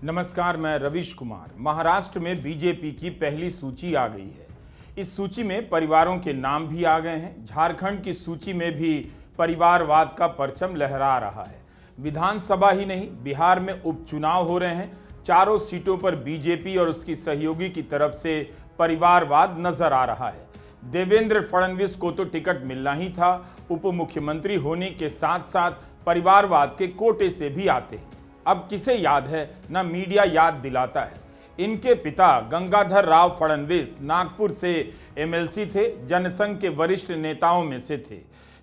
नमस्कार, मैं रविश कुमार। महाराष्ट्र में बीजेपी की पहली सूची आ गई है। इस सूची में परिवारों के नाम भी आ गए हैं। झारखंड की सूची में भी परिवारवाद का परचम लहरा रहा है। विधानसभा ही नहीं, बिहार में उपचुनाव हो रहे हैं। चारों सीटों पर बीजेपी और उसकी सहयोगी की तरफ से परिवारवाद नजर आ रहा है। देवेंद्र फडणवीस को तो टिकट मिलना ही था। उप मुख्यमंत्री होने के साथ साथ परिवारवाद के कोटे से भी आते हैं। अब किसे याद है, ना मीडिया याद दिलाता है। इनके पिता गंगाधर राव फडणवीस नागपुर से एमएलसी थे, जनसंघ के वरिष्ठ नेताओं में से थे।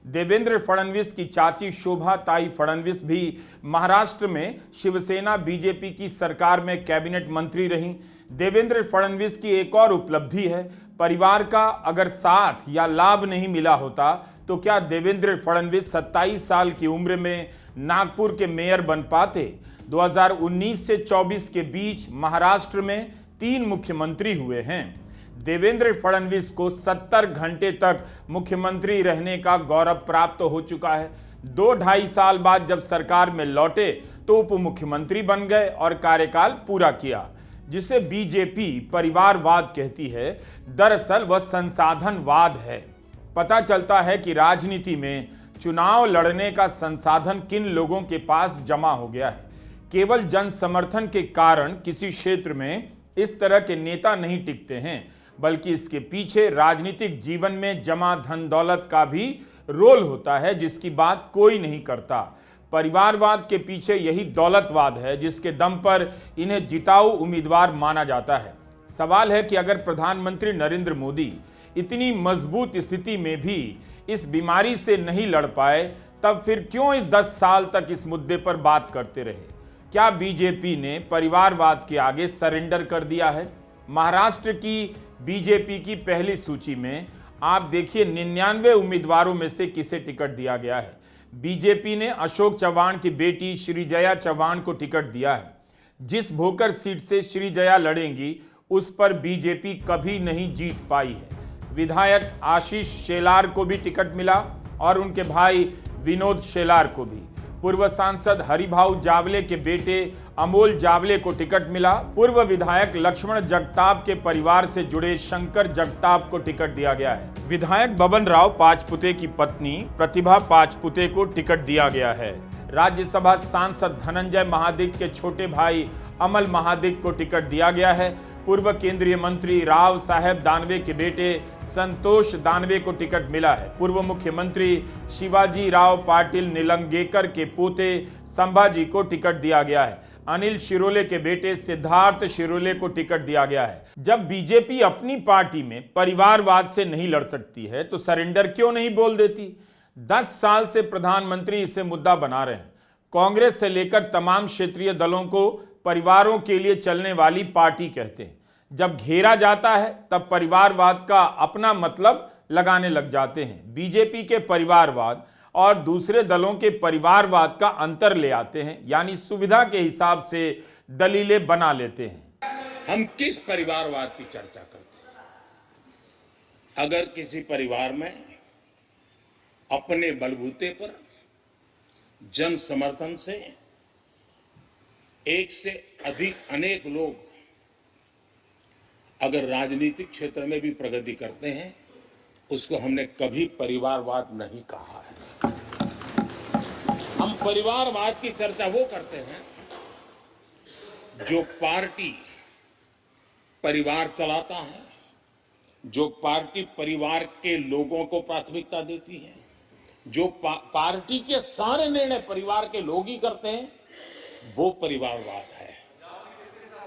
देवेंद्र फडणवीस की चाची शोभा ताई फडणवीस भी महाराष्ट्र में शिवसेना बीजेपी की सरकार में कैबिनेट मंत्री रहीं। देवेंद्र फडणवीस की एक और उपलब्धि है, परिवार का अगर साथ या लाभ नहीं मिला होता तो क्या देवेंद्र फडणवीस 27 साल की उम्र में नागपुर के मेयर बन पाते। 2019 से 24 के बीच महाराष्ट्र में 3 मुख्यमंत्री हुए हैं। देवेंद्र फडणवीस को 70 घंटे तक मुख्यमंत्री रहने का गौरव प्राप्त हो चुका है। 2-2.5 साल बाद जब सरकार में लौटे तो उप मुख्यमंत्री बन गए और कार्यकाल पूरा किया। जिसे बीजेपी परिवारवाद कहती है, दरअसल वह संसाधनवाद है। पता चलता है कि राजनीति में चुनाव लड़ने का संसाधन किन लोगों के पास जमा हो गया है। केवल जन समर्थन के कारण किसी क्षेत्र में इस तरह के नेता नहीं टिकते हैं, बल्कि इसके पीछे राजनीतिक जीवन में जमा धन दौलत का भी रोल होता है, जिसकी बात कोई नहीं करता। परिवारवाद के पीछे यही दौलतवाद है जिसके दम पर इन्हें जिताऊ उम्मीदवार माना जाता है। सवाल है कि अगर प्रधानमंत्री नरेंद्र मोदी इतनी मजबूत स्थिति में भी इस बीमारी से नहीं लड़ पाए, तब फिर क्यों इस 10 साल तक इस मुद्दे पर बात करते रहे। क्या बीजेपी ने परिवारवाद के आगे सरेंडर कर दिया है। महाराष्ट्र की बीजेपी की पहली सूची में आप देखिए 99 उम्मीदवारों में से किसे टिकट दिया गया है। बीजेपी ने अशोक चव्हाण की बेटी श्रीजया चव्हाण को टिकट दिया है। जिस भोकर सीट से श्रीजया लड़ेंगी उस पर बीजेपी कभी नहीं जीत पाई है। विधायक आशीष शेलार को भी टिकट मिला और उनके भाई विनोद शेलार को भी। पूर्व सांसद हरिभाऊ जावले के बेटे अमोल जावले को टिकट मिला। पूर्व विधायक लक्ष्मण जगताप के परिवार से जुड़े शंकर जगताप को टिकट दिया गया है। विधायक बबन राव पाचपुते की पत्नी प्रतिभा पाचपुते को टिकट दिया गया है। राज्यसभा सांसद धनंजय महादिक के छोटे भाई अमल महादिक को टिकट दिया गया है। पूर्व केंद्रीय मंत्री राव साहेब दानवे के बेटे संतोष दानवे को टिकट मिला है। पूर्व मुख्यमंत्री शिवाजी राव पाटिल निलंगेकर के पोते संभाजी को टिकट दिया गया है। अनिल शिरोले के बेटे सिद्धार्थ शिरोले को टिकट दिया गया है। जब बीजेपी अपनी पार्टी में परिवारवाद से नहीं लड़ सकती है तो सरेंडर क्यों नहीं बोल देती। 10 साल से प्रधानमंत्री इसे मुद्दा बना रहे हैं। कांग्रेस से लेकर तमाम क्षेत्रीय दलों को परिवारों के लिए चलने वाली पार्टी कहते हैं। जब घेरा जाता है तब परिवारवाद का अपना मतलब लगाने लग जाते हैं। बीजेपी के परिवारवाद और दूसरे दलों के परिवारवाद का अंतर ले आते हैं, यानी सुविधा के हिसाब से दलीलें बना लेते हैं। हम किस परिवारवाद की चर्चा करते हैं। अगर किसी परिवार में अपने बलबूते पर जन समर्थन से एक से अधिक अनेक लोग अगर राजनीतिक क्षेत्र में भी प्रगति करते हैं, उसको हमने कभी परिवारवाद नहीं कहा है। हम परिवारवाद की चर्चा वो करते हैं जो पार्टी परिवार चलाता है, जो पार्टी परिवार के लोगों को प्राथमिकता देती है, जो पार्टी के सारे निर्णय परिवार के लोग ही करते हैं, वो परिवारवाद है।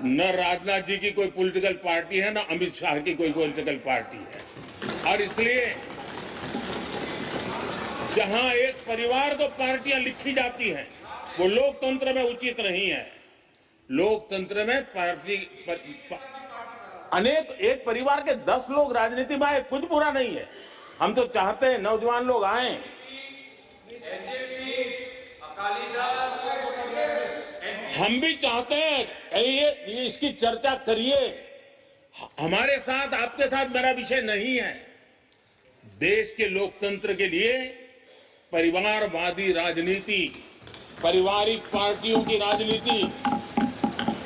न राजनाथ जी की कोई पॉलिटिकल पार्टी है, न अमित शाह की कोई पॉलिटिकल पार्टी है। और इसलिए जहां एक परिवार को पार्टियां लिखी जाती हैं, वो लोकतंत्र में उचित नहीं है। लोकतंत्र में पार्टी अनेक एक परिवार के 10 लोग राजनीति में आए, कुछ बुरा नहीं है। हम तो चाहते हैं नौजवान लोग आए। हम भी चाहते हैं ये इसकी चर्चा करिए। हमारे साथ आपके साथ मेरा विषय नहीं है। देश के लोकतंत्र के लिए परिवारवादी राजनीति, पारिवारिक पार्टियों की राजनीति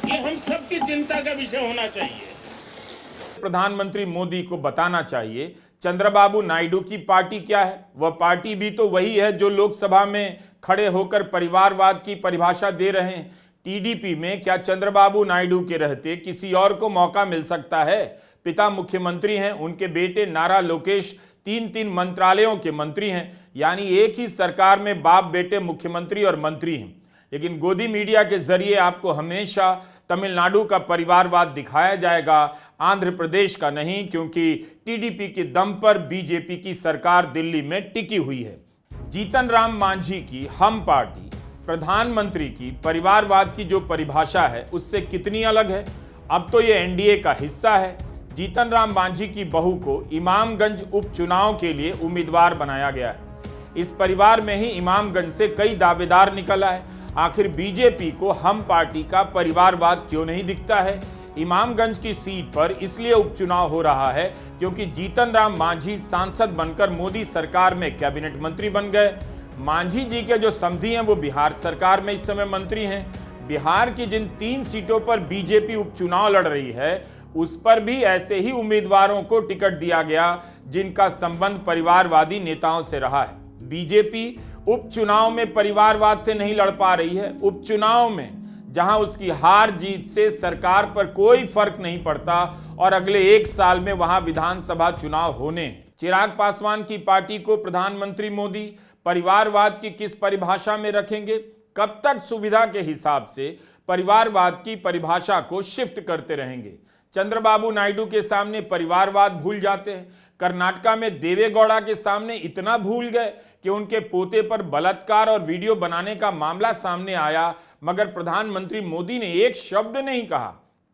ये हम सबकी चिंता का विषय होना चाहिए। प्रधानमंत्री मोदी को बताना चाहिए चंद्रबाबू नायडू की पार्टी क्या है। वह पार्टी भी तो वही है जो लोकसभा में खड़े होकर परिवारवाद की परिभाषा दे रहे हैं। टीडीपी में क्या चंद्रबाबू नायडू के रहते किसी और को मौका मिल सकता है? पिता मुख्यमंत्री हैं, उनके बेटे नारा लोकेश 3 मंत्रालयों के मंत्री हैं, यानी एक ही सरकार में बाप बेटे मुख्यमंत्री और मंत्री हैं। लेकिन गोदी मीडिया के जरिए आपको हमेशा तमिलनाडु का परिवारवाद दिखाया जाएगा, आंध्र प्रदेश का नहीं, क्योंकि टीडीपी के दम पर बीजेपी की सरकार दिल्ली में टिकी हुई है। जीतन राम मांझी की हम पार्टी प्रधानमंत्री की परिवारवाद की जो परिभाषा है उससे कितनी अलग है? अब तो ये एनडीए का हिस्सा है। जीतन राम मांझी की बहू को इमामगंज उपचुनाव के लिए उम्मीदवार बनाया गया है। इस परिवार में ही इमामगंज से कई दावेदार निकल आए। आखिर बीजेपी को हम पार्टी का परिवारवाद क्यों नहीं दिखता है? इमामगंज की सीट पर इसलिए उपचुनाव हो रहा है क्योंकि जीतन राम मांझी सांसद बनकर मोदी सरकार में कैबिनेट मंत्री बन गए। मांझी जी के जो समधी हैं वो बिहार सरकार में इस समय मंत्री हैं। बिहार की जिन 3 सीटों पर बीजेपी उपचुनाव लड़ रही है उस पर भी ऐसे ही उम्मीदवारों को टिकट दिया गया जिनका संबंध परिवारवादी नेताओं से रहा है। बीजेपी उपचुनाव में परिवारवाद से नहीं लड़ पा रही है। उपचुनाव में जहां उसकी हार जीत से सरकार पर कोई फर्क नहीं पड़ता और अगले 1 साल में वहां विधानसभा चुनाव होने हैं। चिराग पासवान की पार्टी को प्रधानमंत्री मोदी परिवारवाद की किस परिभाषा में रखेंगे? कब तक सुविधा के हिसाब से परिवारवाद की परिभाषा को शिफ्ट करते रहेंगे? चंद्रबाबू नायडू के सामने परिवारवाद भूल जाते हैं। कर्नाटका में देवेगौड़ा के सामने इतना भूल गए कि उनके पोते पर बलात्कार और वीडियो बनाने का मामला सामने आया, मगर प्रधानमंत्री मोदी ने एक शब्द नहीं कहा।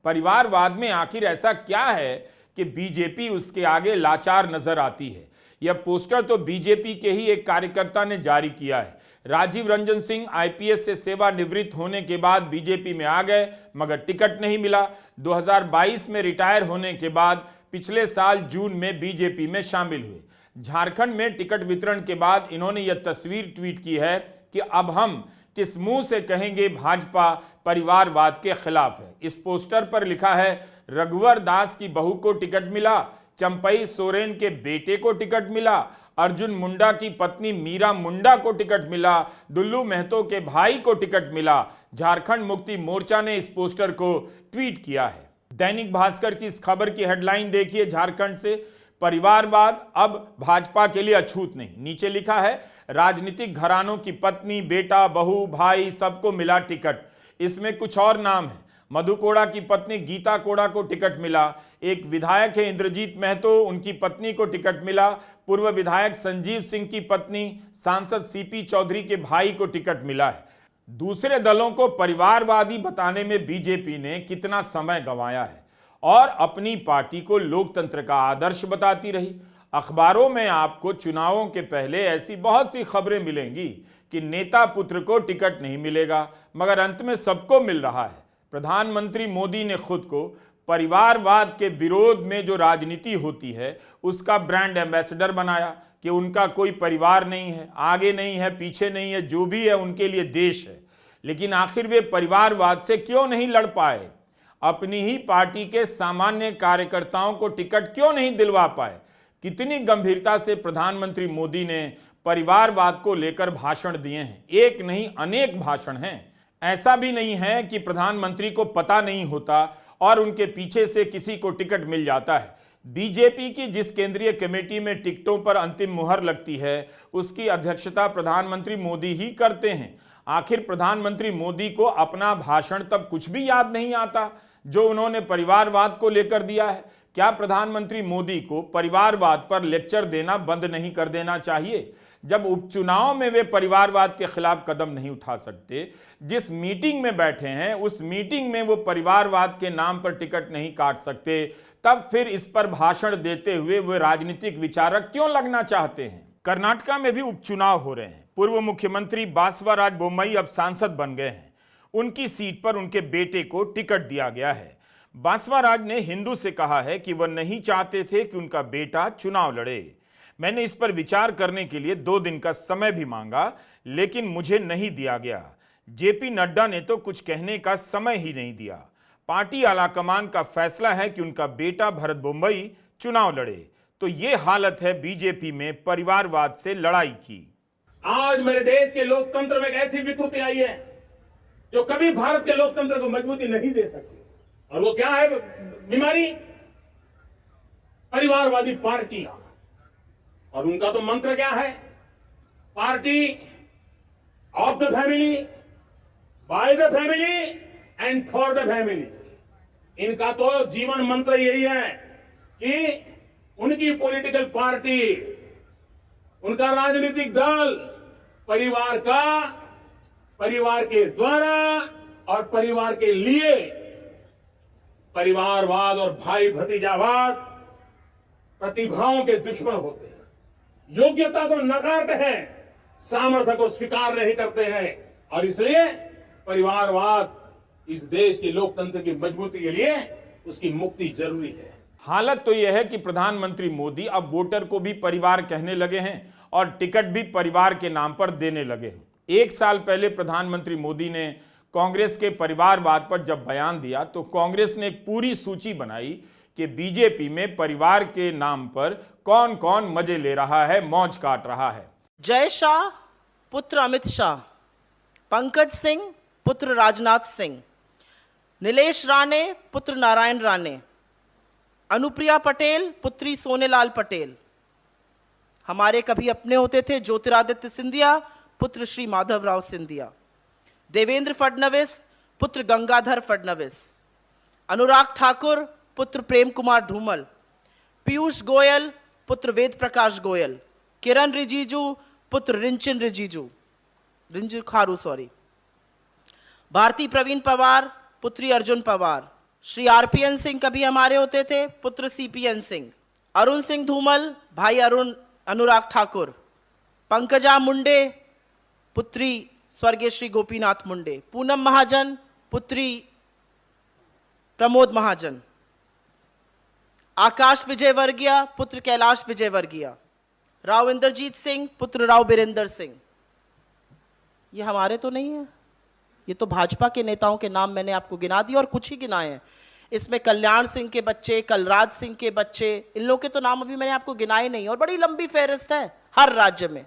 परिवारवाद में आखिर ऐसा क्या है कि बीजेपी उसके आगे लाचार नजर आती है? यह पोस्टर तो बीजेपी के ही एक कार्यकर्ता ने जारी किया है। राजीव रंजन सिंह आईपीएस से सेवानिवृत्त होने के बाद बीजेपी में आ गए, मगर टिकट नहीं मिला। 2022 में रिटायर होने के बाद पिछले साल जून में बीजेपी में शामिल हुए। झारखंड में टिकट वितरण के बाद इन्होंने यह तस्वीर ट्वीट की है कि अब हम किस मुंह से कहेंगे भाजपा परिवारवाद के खिलाफ है। इस पोस्टर पर लिखा है, रघुवर दास की बहू को टिकट मिला, चंपई सोरेन के बेटे को टिकट मिला, अर्जुन मुंडा की पत्नी मीरा मुंडा को टिकट मिला, दुल्लू महतो के भाई को टिकट मिला। झारखंड मुक्ति मोर्चा ने इस पोस्टर को ट्वीट किया है। दैनिक भास्कर की इस खबर की हेडलाइन देखिए, झारखंड से परिवारवाद अब भाजपा के लिए अछूत नहीं। नीचे लिखा है, राजनीतिक घरानों की पत्नी, बेटा, बहू, भाई सबको मिला टिकट। इसमें कुछ और नाम है। मधु कोड़ा की पत्नी गीता कोड़ा को टिकट मिला। एक विधायक है इंद्रजीत महतो, उनकी पत्नी को टिकट मिला। पूर्व विधायक संजीव सिंह की पत्नी सांसद सीपी चौधरी के भाई को टिकट मिला है। दूसरे दलों को परिवारवादी बताने में बीजेपी ने कितना समय गंवाया है और अपनी पार्टी को लोकतंत्र का आदर्श बताती रही। अखबारों में आपको चुनावों के पहले ऐसी बहुत सी खबरें मिलेंगी कि नेता पुत्र को टिकट नहीं मिलेगा, मगर अंत में सबको मिल रहा है। प्रधानमंत्री मोदी ने खुद को परिवारवाद के विरोध में जो राजनीति होती है उसका ब्रांड एम्बेसडर बनाया कि उनका कोई परिवार नहीं है, आगे नहीं है, पीछे नहीं है, जो भी है उनके लिए देश है। लेकिन आखिर वे परिवारवाद से क्यों नहीं लड़ पाए? अपनी ही पार्टी के सामान्य कार्यकर्ताओं को टिकट क्यों नहीं दिलवा पाए? कितनी गंभीरता से प्रधानमंत्री मोदी ने परिवारवाद को लेकर भाषण दिए हैं। एक नहीं, अनेक भाषण हैं। ऐसा भी नहीं है कि प्रधानमंत्री को पता नहीं होता और उनके पीछे से किसी को टिकट मिल जाता है। बीजेपी की जिस केंद्रीय कमेटी में टिकटों पर अंतिम मुहर लगती है उसकी अध्यक्षता प्रधानमंत्री मोदी ही करते हैं। आखिर प्रधानमंत्री मोदी को अपना भाषण तब कुछ भी याद नहीं आता जो उन्होंने परिवारवाद को लेकर दिया है। क्या प्रधानमंत्री मोदी को परिवारवाद पर लेक्चर देना बंद नहीं कर देना चाहिए? जब उपचुनाव में वे परिवारवाद के खिलाफ कदम नहीं उठा सकते, जिस मीटिंग में बैठे हैं उस मीटिंग में वो परिवारवाद के नाम पर टिकट नहीं काट सकते, तब फिर इस पर भाषण देते हुए वे राजनीतिक विचारक क्यों लगना चाहते हैं? कर्नाटका में भी उपचुनाव हो रहे हैं। पूर्व मुख्यमंत्री बासवराज बोम्मई अब सांसद बन गए हैं। उनकी सीट पर उनके बेटे को टिकट दिया गया है। बासवराज ने हिंदू से कहा है कि वह नहीं चाहते थे कि उनका बेटा चुनाव लड़े। मैंने इस पर विचार करने के लिए 2 दिन का समय भी मांगा, लेकिन मुझे नहीं दिया गया। जेपी नड्डा ने तो कुछ कहने का समय ही नहीं दिया। पार्टी आलाकमान का फैसला है कि उनका बेटा भरत बुम्बई चुनाव लड़े, तो ये हालत है बीजेपी में परिवारवाद से लड़ाई की। आज मेरे देश के लोकतंत्र में एक ऐसी विकृति आई है जो कभी भारत के लोकतंत्र को मजबूती नहीं दे सकती, और वो क्या है बीमारी? परिवारवादी पार्टियां। और उनका तो मंत्र क्या है? Party of the family, by the family and for the family. इनका तो जीवन मंत्र यही है कि उनकी पॉलिटिकल पार्टी, उनका राजनीतिक दल परिवार का, परिवार के द्वारा और परिवार के लिए, परिवारवाद और भाई भतीजावाद प्रतिभाओं के दुश्मन होते हैं, योग्यता को नकारते हैं, सामर्थ्य को स्वीकार नहीं करते हैं, और इसलिए परिवारवाद इस देश के लोकतंत्र की मजबूती के लिए उसकी मुक्ति जरूरी है। हालत तो यह है कि प्रधानमंत्री मोदी अब वोटर को भी परिवार कहने लगे हैं और टिकट भी परिवार के नाम पर देने लगे हैं। एक साल पहले प्रधानमंत्री मोदी ने कांग्रेस के परिवारवाद पर जब बयान दिया तो कांग्रेस ने एक पूरी सूची बनाई कि बीजेपी में परिवार के नाम पर कौन कौन मजे ले रहा है, मौज काट रहा है। जय शाह पुत्र अमित शाह, पंकज सिंह पुत्र राजनाथ सिंह, नीलेश राणे पुत्र नारायण राणे, अनुप्रिया पटेल पुत्री सोनेलाल पटेल, हमारे कभी अपने होते थे ज्योतिरादित्य सिंधिया पुत्र श्री माधवराव सिंधिया, देवेंद्र फडणवीस पुत्र गंगाधर फडणवीस, अनुराग ठाकुर पुत्र प्रेम कुमार धूमल, पीयूष गोयल पुत्र वेद प्रकाश गोयल, किरण रिजिजू पुत्र रिंचिन खारू, भारती प्रवीण पवार पुत्री अर्जुन पवार, श्री आरपीएन सिंह कभी हमारे होते थे पुत्र सीपीएन सिंह, अरुण सिंह धूमल भाई अनुराग ठाकुर, पंकजा मुंडे पुत्री स्वर्गीय श्री गोपीनाथ मुंडे, पूनम महाजन पुत्री प्रमोद महाजन, आकाश विजयवर्गीय पुत्र कैलाश विजयवर्गीय, राव इंद्रजीत सिंह पुत्र राव बीरेंद्र सिंह। ये हमारे तो नहीं है, ये तो भाजपा के नेताओं के नाम मैंने आपको गिना दिए और कुछ ही गिनाए हैं। इसमें कल्याण सिंह के बच्चे, कलराज सिंह के बच्चे, इन लोगों के तो नाम अभी मैंने आपको गिनाए नहीं, और बड़ी लंबी फहरिस्त है हर राज्य में।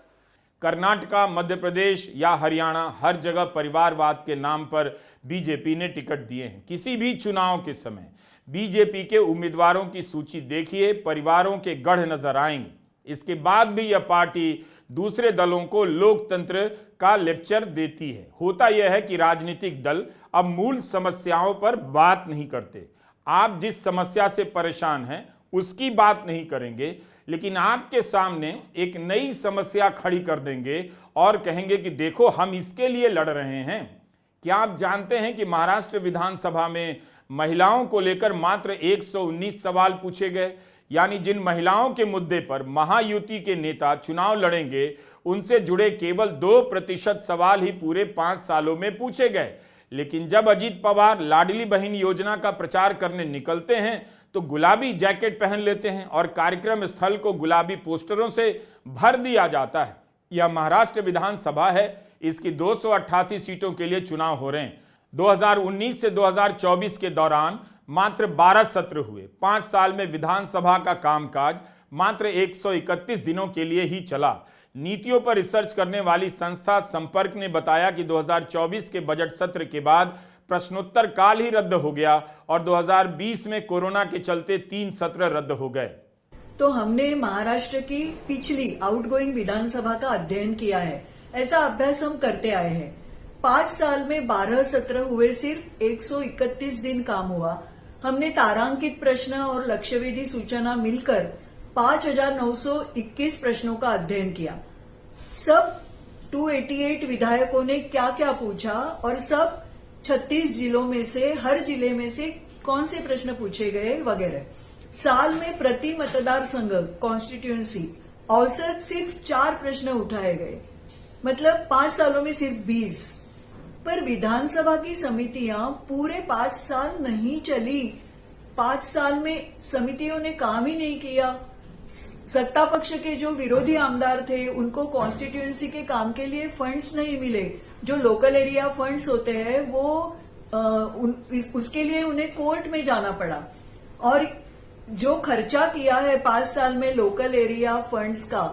कर्नाटका, मध्य प्रदेश या हरियाणा, हर जगह परिवारवाद के नाम पर बीजेपी ने टिकट दिए हैं। किसी भी चुनाव के समय बीजेपी के उम्मीदवारों की सूची देखिए, परिवारों के गढ़ नजर आएंगे। इसके बाद भी यह पार्टी दूसरे दलों को लोकतंत्र का लेक्चर देती है। होता यह है कि राजनीतिक दल अब मूल समस्याओं पर बात नहीं करते। आप जिस समस्या से परेशान हैं उसकी बात नहीं करेंगे, लेकिन आपके सामने एक नई समस्या खड़ी कर देंगे और कहेंगे कि देखो हम इसके लिए लड़ रहे हैं। क्या आप जानते हैं कि महाराष्ट्र विधानसभा में महिलाओं को लेकर मात्र 119 सवाल पूछे गए, यानी जिन महिलाओं के मुद्दे पर महायुति के नेता चुनाव लड़ेंगे उनसे जुड़े केवल 2% सवाल ही पूरे 5 सालों में पूछे गए। लेकिन जब अजीत पवार लाडली बहन योजना का प्रचार करने निकलते हैं तो गुलाबी जैकेट पहन लेते हैं और कार्यक्रम स्थल को गुलाबी पोस्टरों से भर दिया जाता है। यह महाराष्ट्र विधानसभा है, इसकी 288 सीटों के लिए चुनाव हो रहे हैं। 2019 से 2024 के दौरान मात्र 12 सत्र हुए। 5 साल में विधानसभा का कामकाज मात्र 131 दिनों के लिए ही चला। नीतियों पर रिसर्च करने वाली संस्था संपर्क ने बताया कि 2024 के बजट सत्र के बाद प्रश्नोत्तर काल ही रद्द हो गया और 2020 में कोरोना के चलते 3 सत्र रद्द हो गए। तो हमने महाराष्ट्र की पिछली आउटगोइंग विधानसभा का अध्ययन किया है। ऐसा अभ्यास हम करते आए हैं। 5 साल में 12 सत्र हुए, सिर्फ 131 दिन काम हुआ। हमने तारांकित प्रश्न और लक्ष्यवेधी सूचना मिलकर 5,921 प्रश्नों का अध्ययन किया। सब 288 विधायकों ने क्या क्या पूछा और सब 36 जिलों में से, हर जिले में से कौन से प्रश्न पूछे गए वगैरह। साल में प्रति मतदार संघ कॉन्स्टिट्यूएंसी औसत सिर्फ 4 प्रश्न उठाए गए, मतलब 5 सालों में सिर्फ 20। पर विधानसभा की समितियां पूरे 5 साल नहीं चली। 5 साल में समितियों ने काम ही नहीं किया। सत्ता पक्ष के जो विरोधी आमदार थे उनको कॉन्स्टिट्यूएंसी के काम के लिए फंड्स नहीं मिले। जो लोकल एरिया फंड्स होते हैं वो उसके लिए उन्हें कोर्ट में जाना पड़ा। और जो खर्चा किया है 5 साल में लोकल एरिया फंड्स का,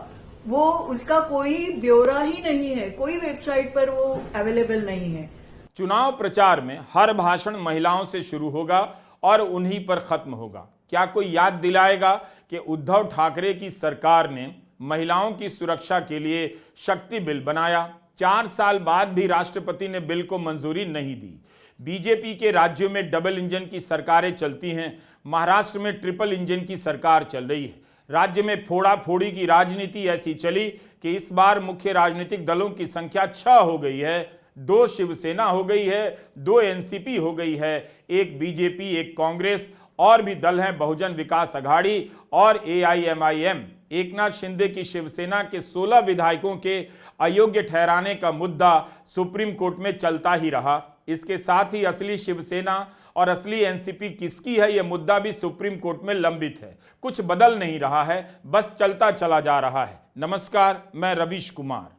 वो उसका कोई ब्यौरा ही नहीं है, कोई वेबसाइट पर वो अवेलेबल नहीं है। चुनाव प्रचार में हर भाषण महिलाओं से शुरू होगा और उन्हीं पर खत्म होगा। क्या कोई याद दिलाएगा कि उद्धव ठाकरे की सरकार ने महिलाओं की सुरक्षा के लिए शक्ति बिल बनाया? 4 साल बाद भी राष्ट्रपति ने बिल को मंजूरी नहीं दी। बीजेपी के राज्यों में डबल इंजन की सरकारें चलती हैं, महाराष्ट्र में ट्रिपल इंजन की सरकार चल रही है। राज्य में फोड़ा फोड़ी की राजनीति ऐसी चली कि इस बार मुख्य राजनीतिक दलों की संख्या 6 हो गई है। 2 शिवसेना हो गई है, 2 एनसीपी हो गई है, 1 बीजेपी, 1 कांग्रेस, और भी दल हैं बहुजन विकास अघाड़ी और AIMIM। एकनाथ शिंदे की शिवसेना के 16 विधायकों के अयोग्य ठहराने का मुद्दा सुप्रीम कोर्ट में चलता ही रहा। इसके साथ ही असली शिवसेना और असली एनसीपी किसकी है, यह मुद्दा भी सुप्रीम कोर्ट में लंबित है। कुछ बदल नहीं रहा है, बस चलता चला जा रहा है। नमस्कार, मैं रवीश कुमार।